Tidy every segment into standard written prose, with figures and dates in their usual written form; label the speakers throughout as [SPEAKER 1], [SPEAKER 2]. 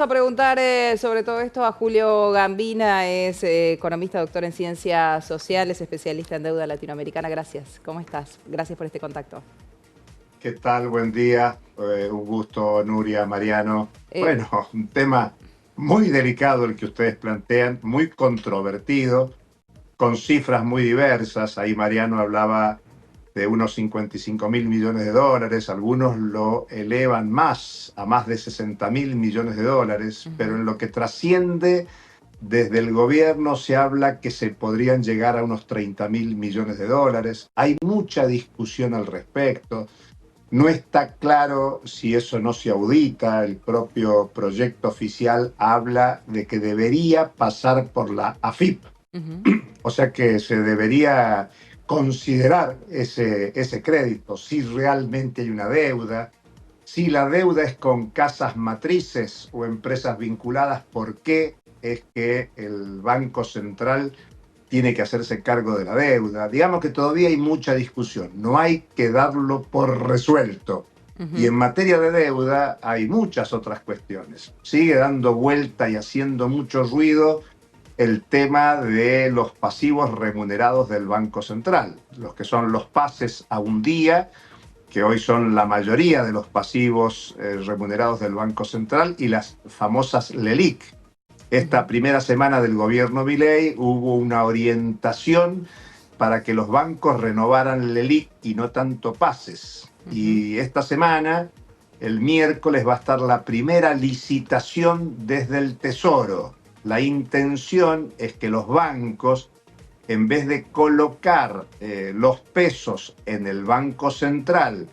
[SPEAKER 1] A preguntar sobre todo esto a Julio Gambina, es economista, doctor en ciencias sociales, especialista en deuda latinoamericana. Gracias. ¿Cómo estás? Gracias por este contacto.
[SPEAKER 2] ¿Qué tal? Buen día. Un gusto, Nuria, Mariano.
[SPEAKER 1] Eh,
[SPEAKER 2] Bueno, un tema muy delicado el que ustedes plantean, muy controvertido, con cifras muy diversas. Ahí Mariano hablaba de unos 55.000 millones de dólares, algunos lo elevan más, a más de 60.000 millones de dólares, pero en lo que trasciende desde el gobierno se habla que se podrían llegar a unos 30.000 millones de dólares. Hay mucha discusión al respecto. No está claro si eso no se audita. El propio proyecto oficial habla de que debería pasar por la AFIP. O sea que se debería considerar ese crédito, si realmente hay una deuda, si la deuda es con casas matrices o empresas vinculadas, ¿por qué es que el Banco Central tiene que hacerse cargo de la deuda? Digamos que todavía hay mucha discusión, no hay que darlo por resuelto. Y en materia de deuda hay muchas otras cuestiones. Sigue dando vuelta y haciendo mucho ruido el tema de los pasivos remunerados del Banco Central, los que son los pases a un día, que hoy son la mayoría de los pasivos remunerados del Banco Central, y las famosas LELIQ. Esta primera semana del gobierno Milei hubo una orientación para que los bancos renovaran LELIQ y no tanto pases. Y esta semana, el miércoles, va a estar la primera licitación desde el Tesoro. La intención es que los bancos, en vez de colocar los pesos en el Banco Central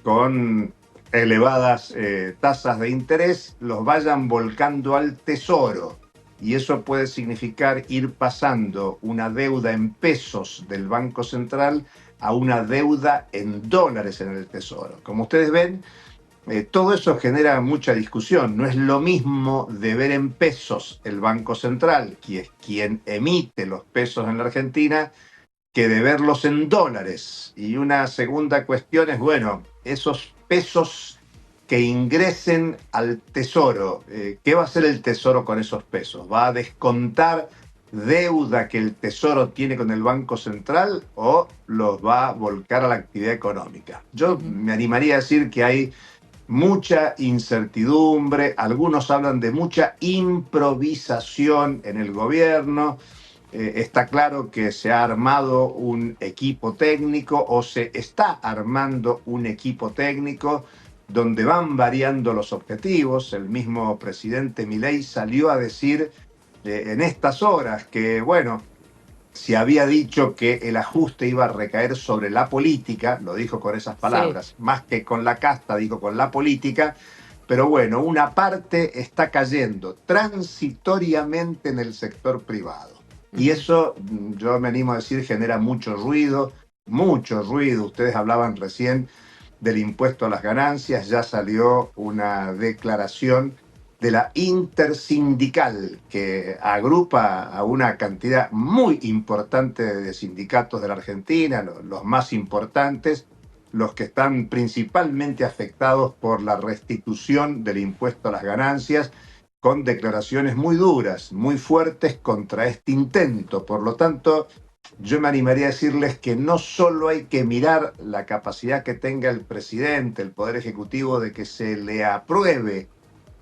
[SPEAKER 2] con elevadas tasas de interés, los vayan volcando al Tesoro. Y eso puede significar ir pasando una deuda en pesos del Banco Central a una deuda en dólares en el Tesoro. Como ustedes ven, todo eso genera mucha discusión. No es lo mismo deber en pesos el Banco Central, que es quien emite los pesos en la Argentina, que de verlos en dólares. Y una segunda cuestión es, bueno, esos pesos que ingresen al Tesoro, ¿qué va a hacer el Tesoro con esos pesos? ¿Va a descontar deuda que el Tesoro tiene con el Banco Central o los va a volcar a la actividad económica? Yo me animaría a decir que hay mucha incertidumbre, algunos hablan de mucha improvisación en el gobierno. Está claro que se ha armado un equipo técnico o se está armando un equipo técnico donde van variando los objetivos. El mismo presidente Milei salió a decir en estas horas que, bueno, se había dicho que el ajuste iba a recaer sobre la política, lo dijo con esas
[SPEAKER 1] sí.
[SPEAKER 2] palabras, más que con la casta, dijo con la política. Pero bueno, una parte está cayendo transitoriamente en el sector privado. Y eso, yo me animo a decir, genera mucho ruido, mucho ruido. Ustedes hablaban recién del impuesto a las ganancias, ya salió una declaración de la Intersindical, que agrupa a una cantidad muy importante de sindicatos de la Argentina, los más importantes, los que están principalmente afectados por la restitución del impuesto a las ganancias, con declaraciones muy duras, muy fuertes contra este intento. Por lo tanto, yo me animaría a decirles que no solo hay que mirar la capacidad que tenga el presidente, el Poder Ejecutivo, de que se le apruebe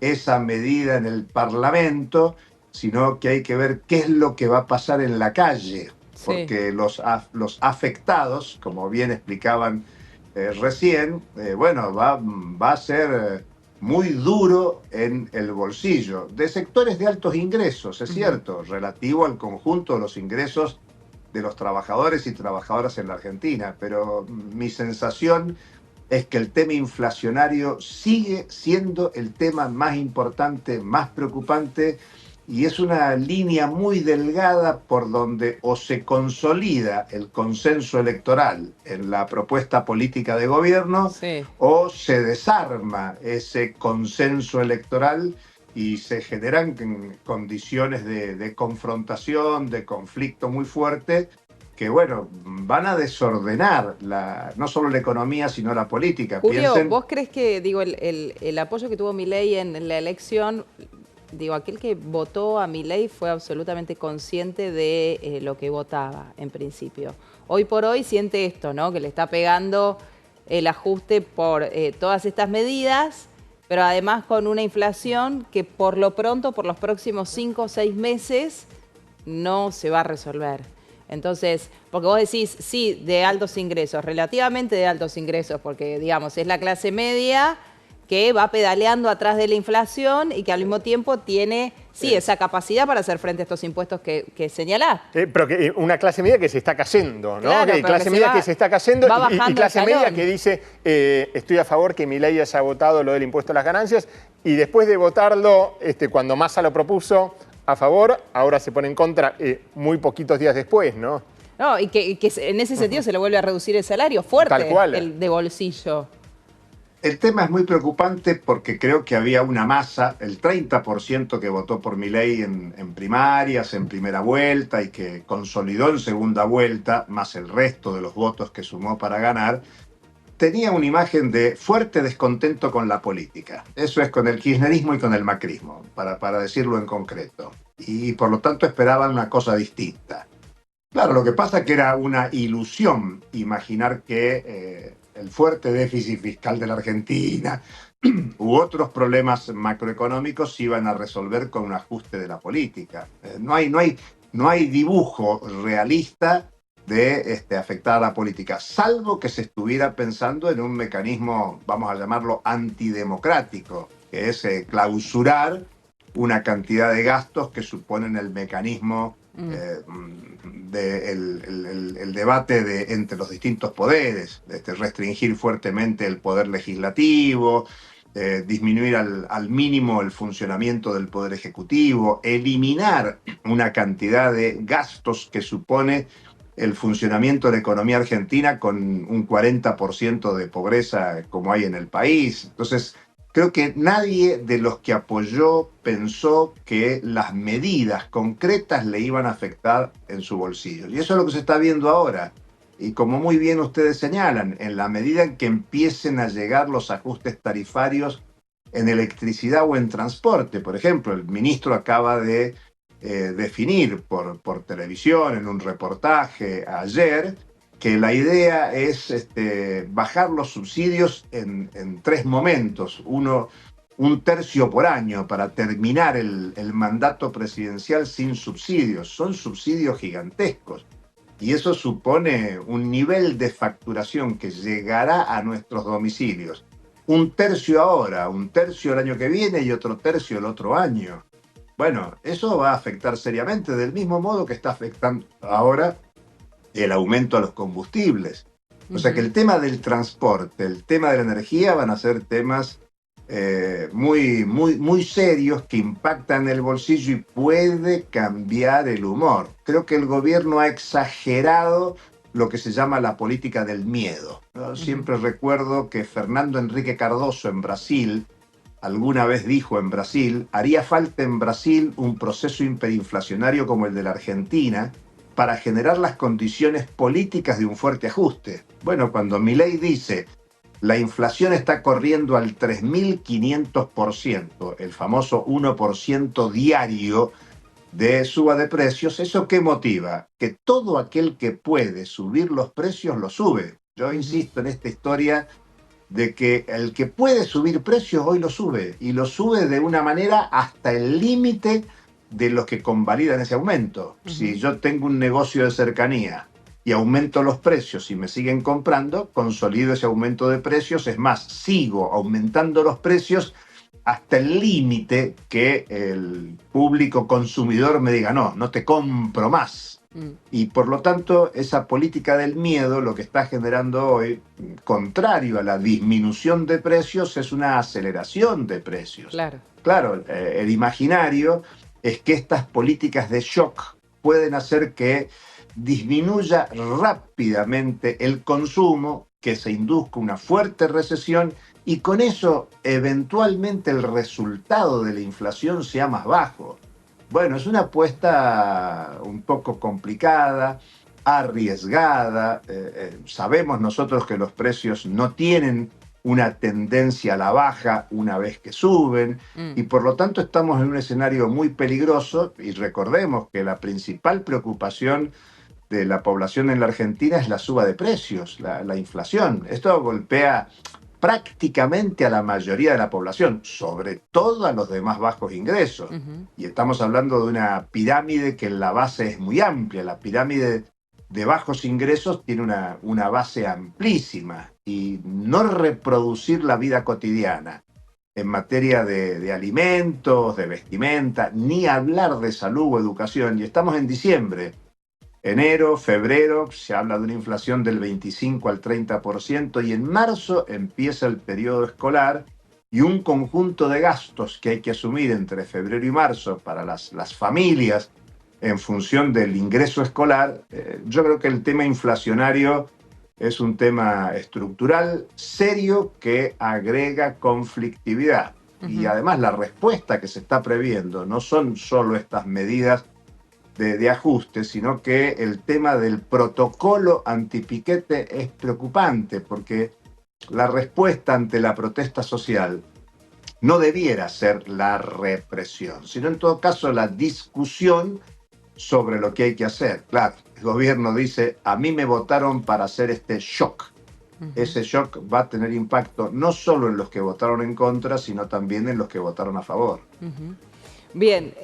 [SPEAKER 2] esa medida en el Parlamento, sino que hay que ver qué es lo que va a pasar en la calle,
[SPEAKER 1] Sí.
[SPEAKER 2] porque los afectados, como bien explicaban recién, bueno, va a ser muy duro en el bolsillo de sectores de altos ingresos, es cierto, relativo al conjunto de los ingresos de los trabajadores y trabajadoras en la Argentina, pero mi sensación es que el tema inflacionario sigue siendo el tema más importante, más preocupante, y es una línea muy delgada por donde o se consolida el consenso electoral en la propuesta política de gobierno
[SPEAKER 1] Sí.
[SPEAKER 2] o se desarma ese consenso electoral y se generan condiciones de confrontación, de conflicto muy fuerte, que, bueno, van a desordenar no solo la economía, sino la política.
[SPEAKER 1] Julio,
[SPEAKER 2] Piensen,
[SPEAKER 1] ¿vos crees que, digo, el apoyo que tuvo Milei en la elección digo, aquel que votó a Milei fue absolutamente consciente de lo que votaba en principio. Hoy por hoy siente esto, ¿no? Que le está pegando el ajuste por todas estas medidas, pero además con una inflación que por lo pronto, por los próximos 5 o 6 meses, no se va a resolver. Entonces, porque vos decís, sí, de altos ingresos, relativamente de altos ingresos, porque digamos, es la clase media que va pedaleando atrás de la inflación y que al mismo tiempo tiene, sí, esa capacidad para hacer frente a estos impuestos que señalás.
[SPEAKER 3] Pero que una clase media que se está cayendo, ¿no?
[SPEAKER 1] Claro,
[SPEAKER 3] Que clase media que se está cayendo y clase media que dice, estoy a favor que Milei haya votado lo del impuesto a las ganancias, y después de votarlo, cuando Massa lo propuso a favor, ahora se pone en contra muy poquitos días después, ¿no?
[SPEAKER 1] No, y que en ese sentido se le vuelve a reducir el salario fuerte,
[SPEAKER 3] tal cual.
[SPEAKER 1] El de bolsillo.
[SPEAKER 2] El tema es muy preocupante porque creo que había una masa, el 30% que votó por Milei en primarias, en primera vuelta y que consolidó en segunda vuelta, más el resto de los votos que sumó para ganar, tenía una imagen de fuerte descontento con la política. Eso es con el kirchnerismo y con el macrismo, para decirlo en concreto. Y por lo tanto esperaban una cosa distinta. Claro, lo que pasa es que era una ilusión imaginar que el fuerte déficit fiscal de la Argentina u otros problemas macroeconómicos se iban a resolver con un ajuste de la política. No hay dibujo realista de afectar a la política, salvo que se estuviera pensando en un mecanismo, vamos a llamarlo antidemocrático, que es clausurar una cantidad de gastos que suponen el mecanismo el debate entre los distintos poderes, restringir fuertemente el poder legislativo, disminuir al mínimo el funcionamiento del poder ejecutivo, eliminar una cantidad de gastos que supone el funcionamiento de la economía argentina con un 40% de pobreza como hay en el país. Entonces, creo que nadie de los que apoyó pensó que las medidas concretas le iban a afectar en su bolsillo. Y eso es lo que se está viendo ahora. Y como muy bien ustedes señalan, en la medida en que empiecen a llegar los ajustes tarifarios en electricidad o en transporte, por ejemplo, el ministro acaba de definir por televisión, en un reportaje ayer, que la idea es bajar los subsidios en 3 momentos. Uno, 1/3 por año para terminar el mandato presidencial sin subsidios. Son subsidios gigantescos. Y eso supone un nivel de facturación que llegará a nuestros domicilios. 1/3 ahora, 1/3 el año que viene y otro 1/3 el otro año. Bueno, eso va a afectar seriamente, del mismo modo que está afectando ahora el aumento a los combustibles. O sea que el tema del transporte, el tema de la energía van a ser temas muy serios que impactan el bolsillo y puede cambiar el humor. Creo que el gobierno ha exagerado lo que se llama la política del miedo. Yo siempre recuerdo que Fernando Henrique Cardoso en Brasil alguna vez dijo en Brasil, haría falta en Brasil un proceso hiperinflacionario como el de la Argentina para generar las condiciones políticas de un fuerte ajuste. Bueno, cuando Milei dice la inflación está corriendo al 3.500%, el famoso 1% diario de suba de precios, ¿eso qué motiva? Que todo aquel que puede subir los precios lo sube. Yo insisto en esta historia de que el que puede subir precios hoy lo sube, y lo sube de una manera hasta el límite de los que convalidan ese aumento. Si yo tengo un negocio de cercanía y aumento los precios y me siguen comprando, consolido ese aumento de precios, es más, sigo aumentando los precios hasta el límite que el público consumidor me diga, no te compro más. Y por lo tanto, esa política del miedo lo que está generando hoy, contrario a la disminución de precios, es una aceleración de precios. Claro, el imaginario es que estas políticas de shock pueden hacer que disminuya rápidamente el consumo, que se induzca una fuerte recesión y con eso eventualmente el resultado de la inflación sea más bajo. Bueno, es una apuesta un poco complicada, arriesgada. Sabemos nosotros que los precios no tienen una tendencia a la baja una vez que suben, y por lo tanto estamos en un escenario muy peligroso, y recordemos que la principal preocupación de la población en la Argentina es la suba de precios, la inflación. Esto golpea prácticamente a la mayoría de la población, sobre todo a los de más bajos ingresos. Y estamos hablando de una pirámide que en la base es muy amplia. La pirámide de bajos ingresos tiene una base amplísima, y no reproducir la vida cotidiana en materia de alimentos, de vestimenta, ni hablar de salud o educación. Y estamos en diciembre. Enero, febrero, se habla de una inflación del 25 al 30%, y en marzo empieza el periodo escolar y un conjunto de gastos que hay que asumir entre febrero y marzo para las familias en función del ingreso escolar. Yo creo que el tema inflacionario es un tema estructural, serio, que agrega conflictividad. Y además la respuesta que se está previendo no son solo estas medidas de ajuste, sino que el tema del protocolo antipiquete es preocupante, porque la respuesta ante la protesta social no debiera ser la represión, sino en todo caso la discusión sobre lo que hay que hacer. Claro, el gobierno dice, a mí me votaron para hacer este shock. Ese shock va a tener impacto no solo en los que votaron en contra, sino también en los que votaron a favor.
[SPEAKER 1] Bien,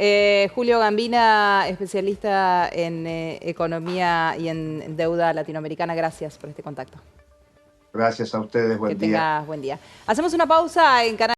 [SPEAKER 1] Julio Gambina, especialista en economía y en deuda latinoamericana, gracias por este contacto.
[SPEAKER 2] Gracias a ustedes, buen día.
[SPEAKER 1] Que tengas buen día. Hacemos una pausa en Canal